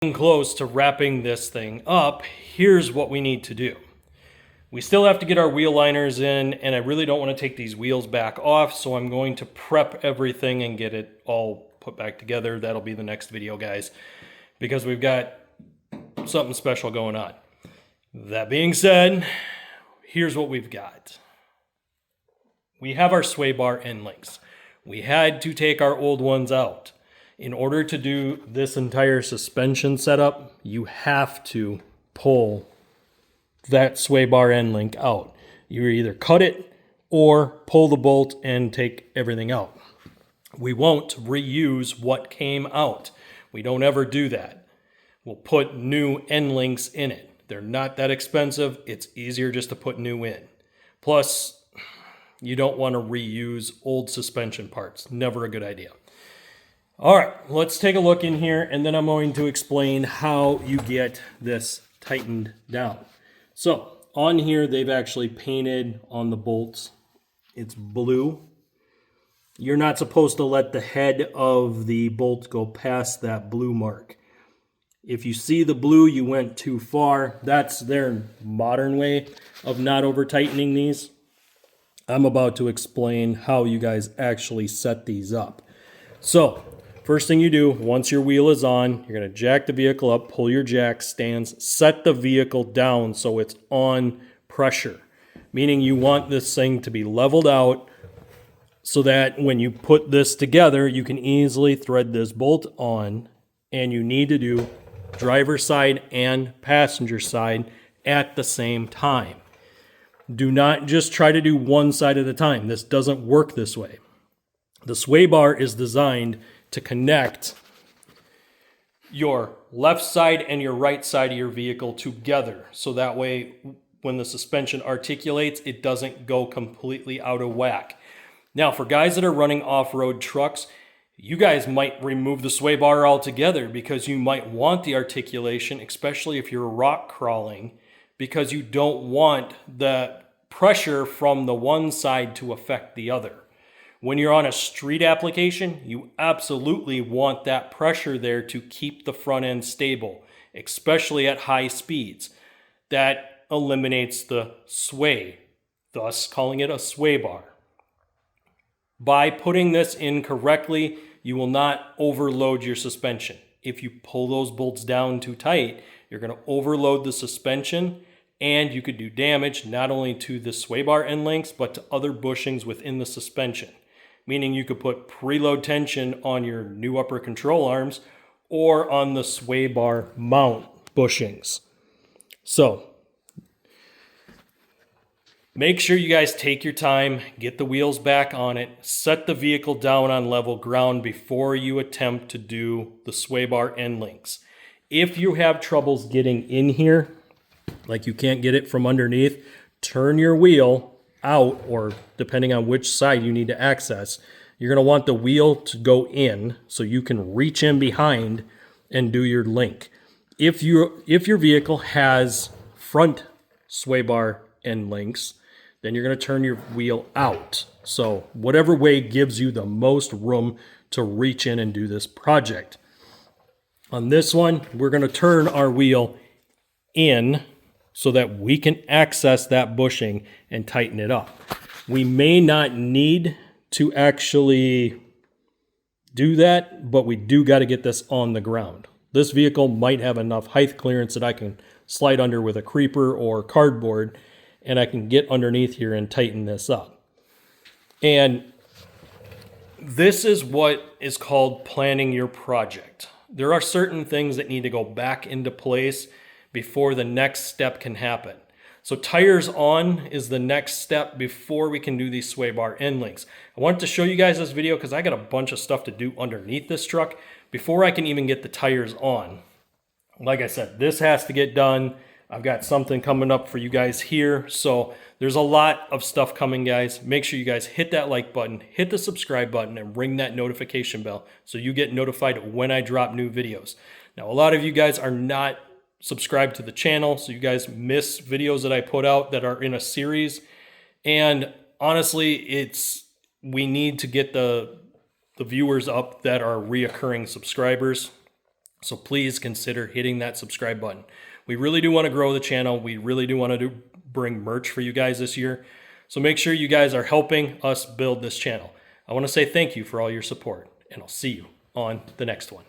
Close to wrapping this thing up, here's what we need to do. We still have to get our wheel liners in, and I really don't want to take these wheels back off, so I'm going to prep everything and get it all put back together. That'll be the next video, guys, because we've got something special going on. That being said, here's what we've got. We have our sway bar end links. We had to take our old ones out. In order to do this entire suspension setup, you have to pull that sway bar end link out. You either cut it or pull the bolt and take everything out. We won't reuse what came out. We don't ever do that. We'll put new end links in it. They're not that expensive. It's easier just to put new in. Plus, you don't want to reuse old suspension parts. Never a good idea. All right, let's take a look in here, and then I'm going to explain how you get this tightened down. So on here, they've actually painted on the bolts. It's blue. You're not supposed to let the head of the bolt go past that blue mark. If you see the blue, you went too far. That's their modern way of not over tightening these. I'm about to explain how you guys actually set these up. So first thing you do, once your wheel is on, you're going to jack the vehicle up, pull your jack stands, set the vehicle down so it's on pressure, meaning you want this thing to be leveled out so that when you put this together, you can easily thread this bolt on, and you need to do driver's side and passenger side at the same time. Do not just try to do one side at a time. This doesn't work this way. The sway bar is designed to connect your left side and your right side of your vehicle together. So that way, when the suspension articulates, it doesn't go completely out of whack. Now, for guys that are running off-road trucks, you guys might remove the sway bar altogether because you might want the articulation, especially if you're rock crawling, because you don't want the pressure from the one side to affect the other. When you're on a street application, you absolutely want that pressure there to keep the front end stable, especially at high speeds. That eliminates the sway, thus calling it a sway bar. By putting this in correctly, you will not overload your suspension. If you pull those bolts down too tight, you're going to overload the suspension, and you could do damage not only to the sway bar end links, but to other bushings within the suspension. Meaning you could put preload tension on your new upper control arms or on the sway bar mount bushings. So make sure you guys take your time, get the wheels back on it, set the vehicle down on level ground before you attempt to do the sway bar end links. If you have troubles getting in here, like you can't get it from underneath, turn your wheel out, or depending on which side you need to access, you're going to want the wheel to go in so you can reach in behind and do your link. If your vehicle has front sway bar end links, then you're going to turn your wheel out. So whatever way gives you the most room to reach in and do this project. On this one, we're going to turn our wheel in so that we can access that bushing and tighten it up. We may not need to actually do that, but we do got to get this on the ground. This vehicle might have enough height clearance that I can slide under with a creeper or cardboard, and I can get underneath here and tighten this up. And this is what is called planning your project. There are certain things that need to go back into place before the next step can happen. So tires on is the next step before we can do these sway bar end links. I wanted to show you guys this video because I got a bunch of stuff to do underneath this truck before I can even get the tires on. Like I said, this has to get done. I've got something coming up for you guys here. So there's a lot of stuff coming, guys. Make sure you guys hit that like button, hit the subscribe button, and ring that notification bell so you get notified when I drop new videos. Now, a lot of you guys are not subscribed to the channel, so you guys miss videos that I put out that are in a series. And honestly, we need to get the viewers up that are reoccurring subscribers. So please consider hitting that subscribe button. We really do want to grow the channel. We really do want to bring merch for you guys this year. So make sure you guys are helping us build this channel. I want to say thank you for all your support, and I'll see you on the next one.